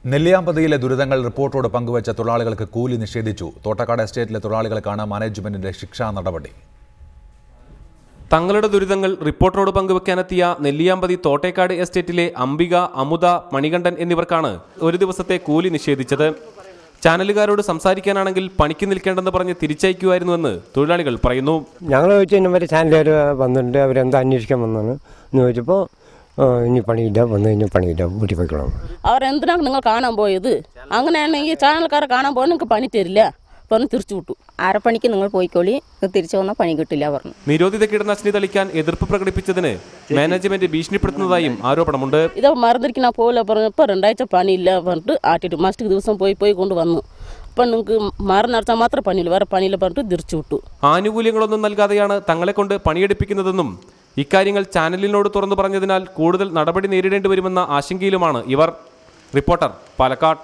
നെല്ലിയാമ്പതിയിലെ ദുരിതങ്ങൾ റിപ്പോർട്ടോട് പങ്കുവച്ച തൊഴിലാളികൾക്ക് കൂലി നിഷേധിച്ചു. തോട്ടക്കാട് എസ്റ്റേറ്റിലെ തൊഴിലാളികൾക്കാണ് മാനേജ്മെന്റിന്റെ ശിക്ഷാ നടപടി. തങ്ങളുടെ ദുരിതങ്ങൾ റിപ്പോർട്ടറോട് പങ്കുവെക്കാനെത്തിയ നെല്ലിയാമ്പതി തോട്ടേക്കാട് എസ്റ്റേറ്റിലെ അംബിക, അമുത, മണികണ്ഠൻ എന്നിവർക്കാണ് ഒരു ദിവസത്തെ കൂലി നിഷേധിച്ചത്. ചാനലുകാരോട് സംസാരിക്കാനാണെങ്കിൽ പണിക്ക് നിൽക്കേണ്ടെന്ന് പറഞ്ഞ് തിരിച്ചയക്കുമായിരുന്നുവെന്ന് തൊഴിലാളികൾ പറയുന്നു. ഞങ്ങൾ ചോദിച്ചാൽ ചാനലുകാർ വന്നിട്ടുണ്ട്, അവരെന്താ അന്വേഷിക്കാൻ വന്നാണ് എന്ന് ചോദിച്ചപ്പോൾ ഇനി പണിയില്ല, വന്നു കഴിഞ്ഞാൽ പണിയില്ല, വീട്ടിൽ പോയിക്കണം. അവരെന്തിനാണ് നിങ്ങൾ കാണാൻ പോയത്? അങ്ങനെയാണെങ്കിൽ ചാനൽക്കാരെ കാണാൻ പോയാൽ നിങ്ങൾക്ക് പണി തരില്ല പറഞ്ഞ് തിരിച്ചു വിട്ടു. അരപ്പണിക്ക് നിങ്ങൾ പോയിക്കോളി, തിരിച്ചു വന്നാൽ പണി കിട്ടില്ല പറഞ്ഞു. നിരോധിത കീടനാശിനി തളിക്കാൻ എതിർപ്പ് പ്രകടിപ്പിച്ചതിന് മാനേജ്മെന്റ് ഭീഷണിപ്പെടുത്തുന്നതായും ആരോപണമുണ്ട്. ഇത് മറന്നിരിക്കുന്ന പോലെ പറഞ്ഞപ്പോൾ 2 ആഴ്ച പണിയില്ല പറഞ്ഞിട്ട് ആട്ടിട്ട് മാസ്റ്റർക്ക് ദിവസം പോയി കൊണ്ടുവന്നു. അപ്പം നിങ്ങൾക്ക് മറന്നടച്ചാൽ മാത്രം പണിയില്ല, വേറെ പണിയില്ല പറഞ്ഞിട്ട് തിരിച്ചു വിട്ടു. ആനുകൂല്യങ്ങളൊന്നും നൽകാതെയാണ് തങ്ങളെ കൊണ്ട് പണിയെടുപ്പിക്കുന്നതെന്നും ഇക്കാര്യങ്ങൾ ചാനലിനോട് തുറന്നു പറഞ്ഞതിനാൽ കൂടുതൽ നടപടി നേരിടേണ്ടി വരുമെന്ന ആശങ്കയിലുമാണ് ഇവർ. റിപ്പോർട്ടർ, പാലക്കാട്.